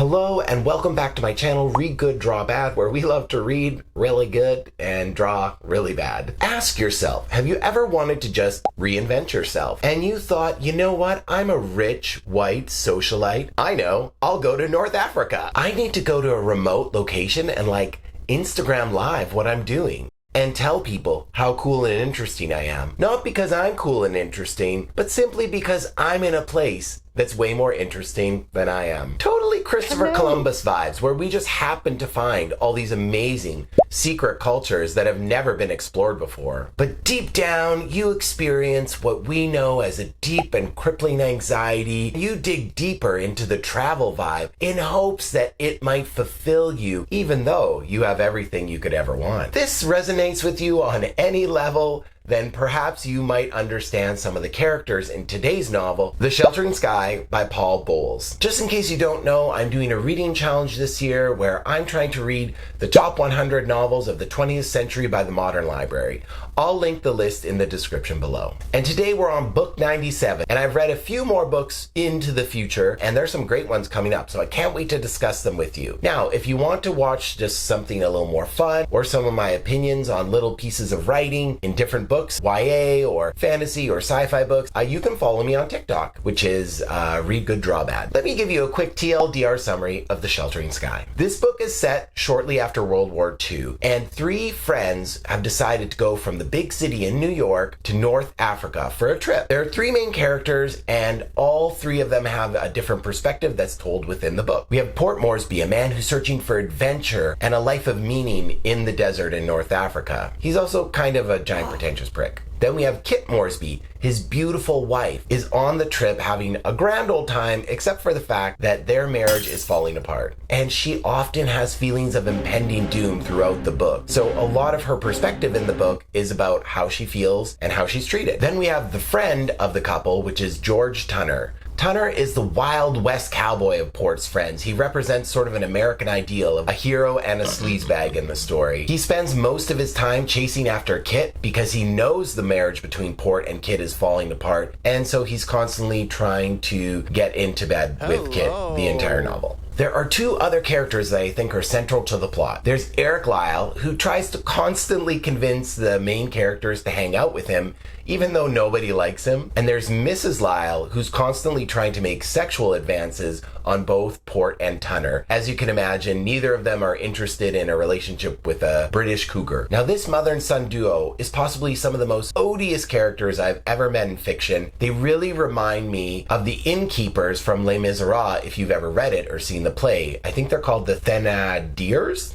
Hello and welcome back to my channel, Read Good, Draw Bad, where we love to read really good and draw really bad. Ask yourself, have you ever wanted to just reinvent yourself? And you thought, you know what? I'm a rich, white socialite. I know, I'll go to North Africa. I need to go to a remote location and Instagram Live what I'm doing and tell people how cool and interesting I am. Not because I'm cool and interesting, but simply because I'm in a place that's way more interesting than I am. Totally Christopher Columbus vibes, where we just happen to find all these amazing secret cultures that have never been explored before. But deep down, you experience what we know as a deep and crippling anxiety. You dig deeper into the travel vibe in hopes that it might fulfill you, even though you have everything you could ever want. This resonates with you on any level, then perhaps you might understand some of the characters in today's novel, The Sheltering Sky by Paul Bowles. Just in case you don't know, I'm doing a reading challenge this year where I'm trying to read the top 100 novels of the 20th century by the Modern Library. I'll link the list in the description below. And today we're on book 97, and I've read a few more books into the future, and there's some great ones coming up, so I can't wait to discuss them with you. Now, if you want to watch just something a little more fun, or some of my opinions on little pieces of writing in different books, YA or fantasy or sci-fi books, you can follow me on TikTok, which is Read Good, Draw Bad. Let me give you a quick TLDR summary of The Sheltering Sky. This book is set shortly after World War II, and three friends have decided to go from the big city in New York to North Africa for a trip. There are three main characters, and all three of them have a different perspective that's told within the book. We have Port Moresby, a man who's searching for adventure and a life of meaning in the desert in North Africa. He's also kind of a giant pretentious prick. Then we have Kit Moresby. His beautiful wife is on the trip having a grand old time, except for the fact that their marriage is falling apart. And she often has feelings of impending doom throughout the book. So a lot of her perspective in the book is about how she feels and how she's treated. Then we have the friend of the couple, which is George Tunner. Tunner is the Wild West cowboy of Port's friends. He represents sort of an American ideal of a hero and a sleazebag in the story. He spends most of his time chasing after Kit because he knows the marriage between Port and Kit is falling apart, and so he's constantly trying to get into bed with Kit the entire novel. There are two other characters that I think are central to the plot. There's Eric Lyle, who tries to constantly convince the main characters to hang out with him, even though nobody likes him. And there's Mrs. Lyle, who's constantly trying to make sexual advances on both Port and Tunner. As you can imagine, neither of them are interested in a relationship with a British cougar. Now, this mother and son duo is possibly some of the most odious characters I've ever met in fiction. They really remind me of the innkeepers from Les Miserables, if you've ever read it or seen the play. I think they're called the Thénardiers?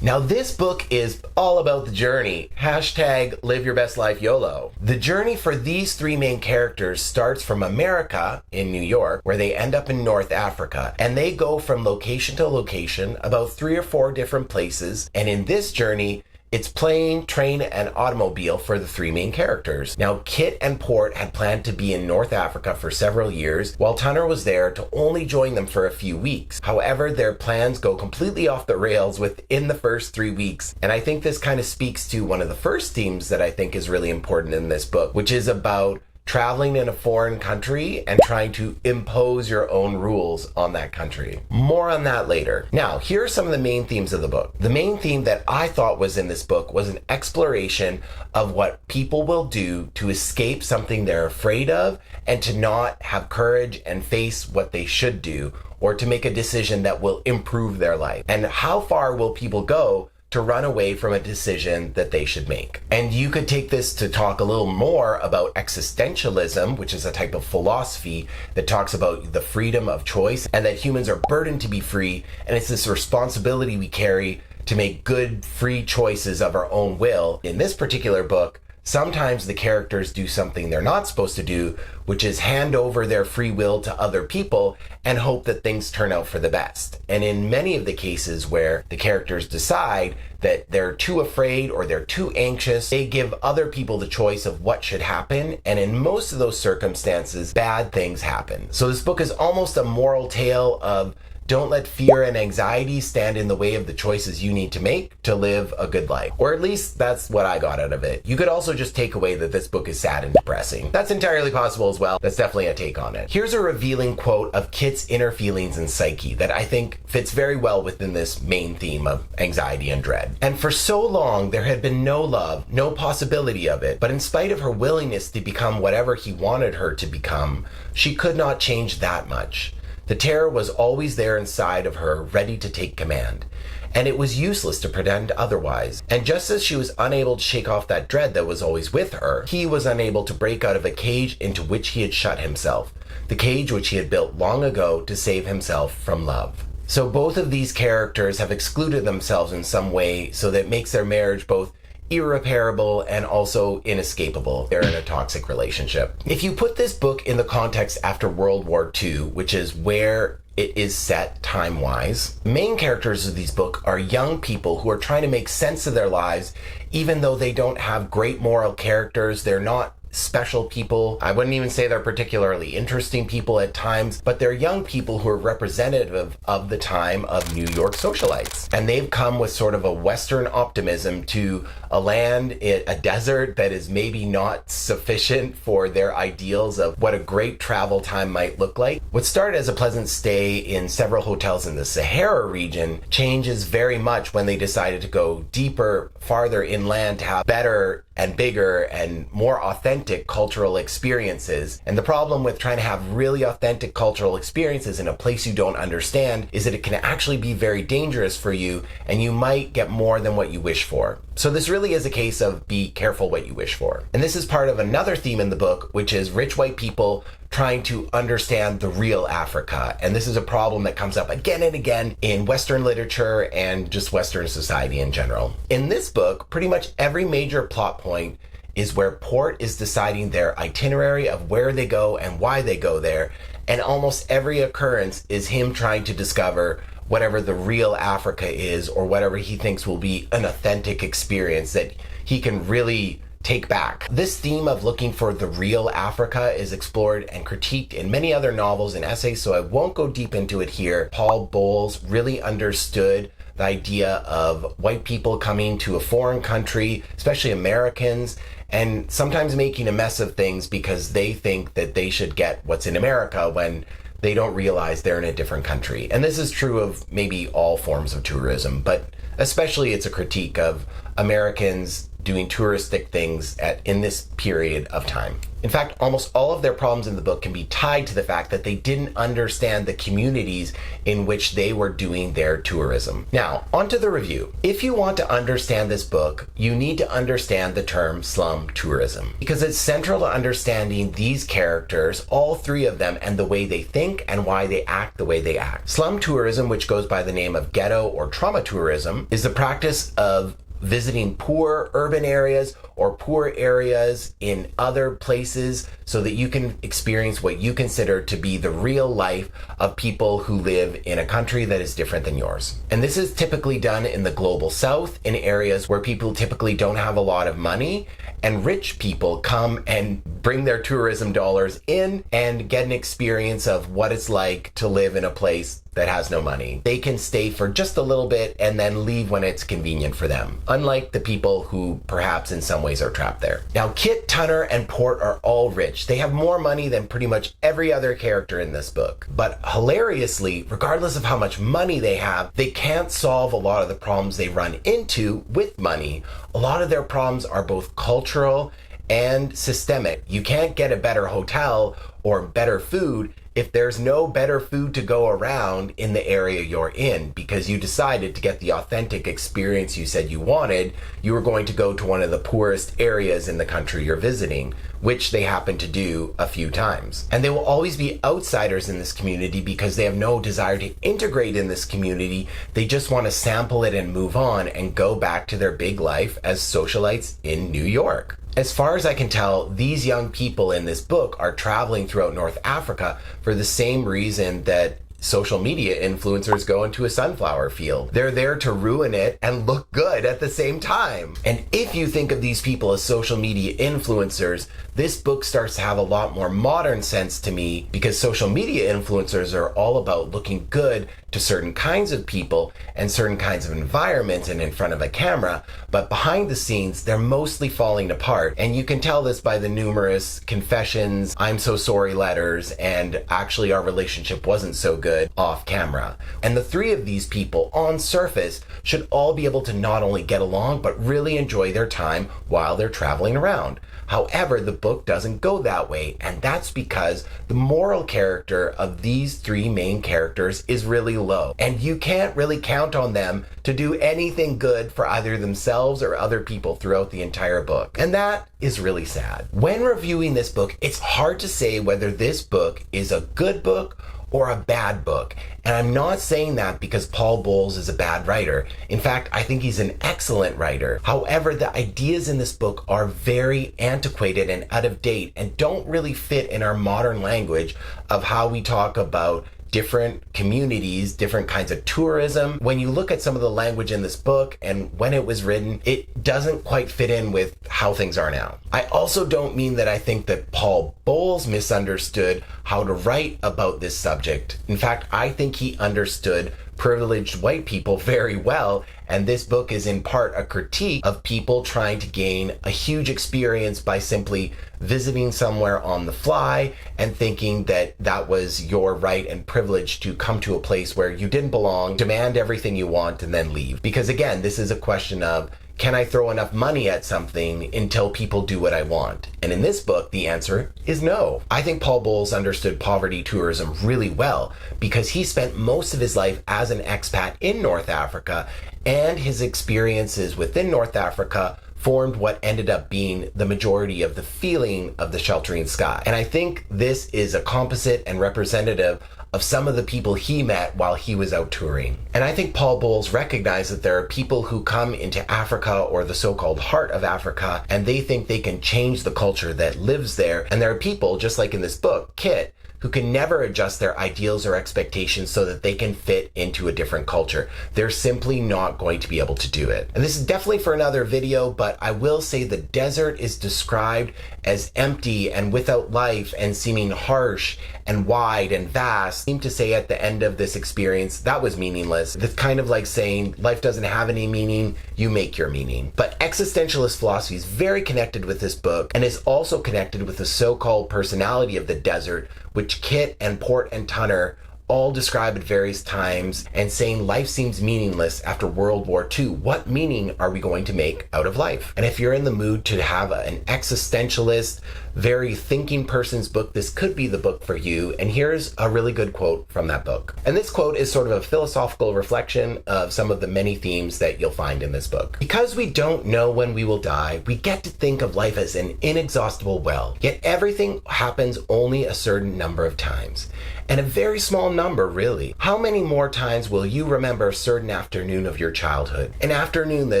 Now, this book is all about the journey. Hashtag live your best life YOLO. The journey for these three main characters starts from America in New York, where they end up in North Africa, and they go from location to location, about 3 or 4 different places. And in this journey, it's plane, train, and automobile for the three main characters. Now, Kit and Port had planned to be in North Africa for several years, while Tunner was there to only join them for a few weeks. However, their plans go completely off the rails within the first 3 weeks, and I think this kind of speaks to one of the first themes that I think is really important in this book, which is about traveling in a foreign country and trying to impose your own rules on that country. More on that later. Now, here are some of the main themes of the book. The main theme that I thought was in this book was an exploration of what people will do to escape something they're afraid of and to not have courage and face what they should do, or to make a decision that will improve their life. And how far will people go to run away from a decision that they should make? And you could take this to talk a little more about existentialism, which is a type of philosophy that talks about the freedom of choice and that humans are burdened to be free, and it's this responsibility we carry to make good, free choices of our own will. In this particular book, sometimes the characters do something they're not supposed to do, which is hand over their free will to other people and hope that things turn out for the best. And in many of the cases where the characters decide that they're too afraid or they're too anxious, they give other people the choice of what should happen. And in most of those circumstances, bad things happen. So this book is almost a moral tale of Don't let fear and anxiety stand in the way of the choices you need to make to live a good life. Or at least that's what I got out of it. You could also just take away that this book is sad and depressing. That's entirely possible as well. That's definitely a take on it. Here's a revealing quote of Kit's inner feelings and psyche that I think fits very well within this main theme of anxiety and dread. And for so long, there had been no love, no possibility of it, but in spite of her willingness to become whatever he wanted her to become, she could not change that much. The terror was always there inside of her, ready to take command. And it was useless to pretend otherwise. And just as she was unable to shake off that dread that was always with her, he was unable to break out of a cage into which he had shut himself. The cage which he had built long ago to save himself from love. So both of these characters have excluded themselves in some way, so that it makes their marriage both irreparable and also inescapable. They're in a toxic relationship. If you put this book in the context after World War II, which is where it is set time-wise, main characters of these books are young people who are trying to make sense of their lives, even though they don't have great moral characters. They're not special people. I wouldn't even say they're particularly interesting people at times, but they're young people who are representative of the time of New York socialites. And they've come with sort of a Western optimism to a land, a desert that is maybe not sufficient for their ideals of what a great travel time might look like. What started as a pleasant stay in several hotels in the Sahara region changes very much when they decided to go deeper, farther inland to have better and bigger and more authentic cultural experiences. And the problem with trying to have really authentic cultural experiences in a place you don't understand is that it can actually be very dangerous for you, and you might get more than what you wish for. So this really is a case of be careful what you wish for. And this is part of another theme in the book, which is rich white people trying to understand the real Africa. And this is a problem that comes up again and again in Western literature and just Western society in general. In this book, pretty much every major plot point is where Port is deciding their itinerary of where they go and why they go there. And almost every occurrence is him trying to discover whatever the real Africa is, or whatever he thinks will be an authentic experience that he can really take back. This theme of looking for the real Africa is explored and critiqued in many other novels and essays, so I won't go deep into it here. Paul Bowles really understood the idea of white people coming to a foreign country, especially Americans, and sometimes making a mess of things because they think that they should get what's in America when they don't realize they're in a different country. And this is true of maybe all forms of tourism, but especially it's a critique of Americans doing touristic things in this period of time. In fact, almost all of their problems in the book can be tied to the fact that they didn't understand the communities in which they were doing their tourism. Now, onto the review. If you want to understand this book, you need to understand the term slum tourism, because it's central to understanding these characters, all three of them, and the way they think and why they act the way they act. Slum tourism, which goes by the name of ghetto or trauma tourism, is the practice of visiting poor urban areas or poor areas in other places so that you can experience what you consider to be the real life of people who live in a country that is different than yours. And this is typically done in the global south, in areas where people typically don't have a lot of money, and rich people come and bring their tourism dollars in and get an experience of what it's like to live in a place that has no money. They can stay for just a little bit and then leave when it's convenient for them, unlike the people who perhaps in some ways are trapped there. Now, Kit, Tunner, and Port are all rich. They have more money than pretty much every other character in this book. But hilariously, regardless of how much money they have, they can't solve a lot of the problems they run into with money. A lot of their problems are both cultural and systemic. You can't get a better hotel or better food if there's no better food to go around in the area you're in, because you decided to get the authentic experience you said you wanted, you were going to go to one of the poorest areas in the country you're visiting, which they happen to do a few times. And they will always be outsiders in this community because they have no desire to integrate in this community. They just want to sample it and move on and go back to their big life as socialites in New York. As far as I can tell, these young people in this book are traveling throughout North Africa for the same reason that social media influencers go into a sunflower field. They're there to ruin it and look good at the same time. And if you think of these people as social media influencers, this book starts to have a lot more modern sense to me, because social media influencers are all about looking good to certain kinds of people and certain kinds of environments and in front of a camera, but behind the scenes, they're mostly falling apart. And you can tell this by the numerous confessions, I'm so sorry letters, and actually our relationship wasn't so good off camera. And the three of these people on surface should all be able to not only get along, but really enjoy their time while they're traveling around. However, the book doesn't go that way, and that's because the moral character of these three main characters is really low, and you can't really count on them to do anything good for either themselves or other people throughout the entire book. And that is really sad. When reviewing this book, it's hard to say whether this book is a good book or a bad book. And I'm not saying that because Paul Bowles is a bad writer. In fact, I think he's an excellent writer. However, the ideas in this book are very antiquated and out of date and don't really fit in our modern language of how we talk about different communities, different kinds of tourism. When you look at some of the language in this book and when it was written, it doesn't quite fit in with how things are now. I also don't mean that I think that Paul Bowles misunderstood how to write about this subject. In fact, I think he understood privileged white people very well, and this book is in part a critique of people trying to gain a huge experience by simply visiting somewhere on the fly and thinking that that was your right and privilege to come to a place where you didn't belong, demand everything you want, and then leave. Because again, this is a question of, can I throw enough money at something until people do what I want? And in this book, the answer is no. I think Paul Bowles understood poverty tourism really well because he spent most of his life as an expat in North Africa, and his experiences within North Africa formed what ended up being the majority of the feeling of the sheltering sky. And I think this is a composite and representative of some of the people he met while he was out touring. And I think Paul Bowles recognized that there are people who come into Africa, or the so-called heart of Africa, and they think they can change the culture that lives there. And there are people, just like in this book, Kit, who can never adjust their ideals or expectations so that they can fit into a different culture. They're simply not going to be able to do it. And this is definitely for another video, but I will say the desert is described as empty and without life and seeming harsh and wide and vast. I seem to say at the end of this experience, that was meaningless. It's kind of like saying life doesn't have any meaning, you make your meaning. But existentialist philosophy is very connected with this book and is also connected with the so-called personality of the desert, which Kit and Port and Tunner all describe at various times, and saying life seems meaningless after World War II. What meaning are we going to make out of life? And if you're in the mood to have an existentialist, very thinking person's book, this could be the book for you. And here's a really good quote from that book. And this quote is sort of a philosophical reflection of some of the many themes that you'll find in this book. Because we don't know when we will die, we get to think of life as an inexhaustible well. Yet everything happens only a certain number of times. And a very small number, really. How many more times will you remember a certain afternoon of your childhood? An afternoon that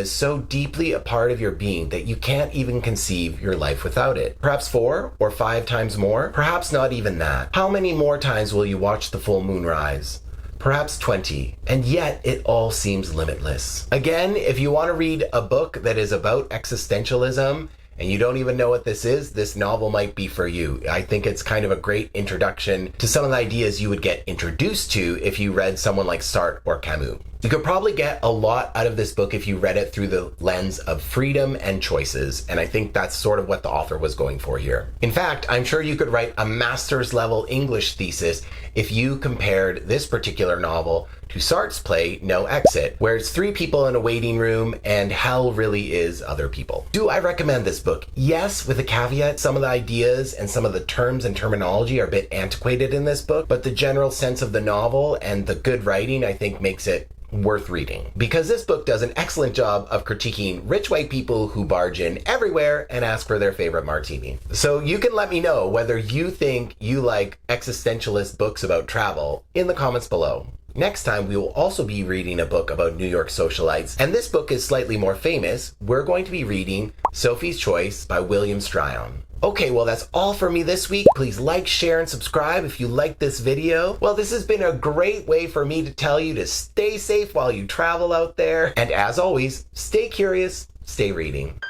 is so deeply a part of your being that you can't even conceive your life without it. Perhaps 4 or 5 times more? Perhaps not even that. How many more times will you watch the full moon rise? Perhaps 20, and yet it all seems limitless. Again, if you want to read a book that is about existentialism, and you don't even know what this is, this novel might be for you. I think it's kind of a great introduction to some of the ideas you would get introduced to if you read someone like Sartre or Camus. You could probably get a lot out of this book if you read it through the lens of freedom and choices, and I think that's sort of what the author was going for here. In fact, I'm sure you could write a master's level English thesis if you compared this particular novel to Sartre's play No Exit, where it's 3 people in a waiting room and hell really is other people. Do I recommend this book? Yes, with a caveat. Some of the ideas and some of the terms and terminology are a bit antiquated in this book, but the general sense of the novel and the good writing, I think, makes it worth reading. Because this book does an excellent job of critiquing rich white people who barge in everywhere and ask for their favorite martini. So you can let me know whether you think you like existentialist books about travel in the comments below. Next time, we will also be reading a book about New York socialites, and this book is slightly more famous. We're going to be reading Sophie's Choice by William Stryon. Okay, well, that's all for me this week. Please like, share, and subscribe if you liked this video. Well, this has been a great way for me to tell you to stay safe while you travel out there. And as always, stay curious, stay reading.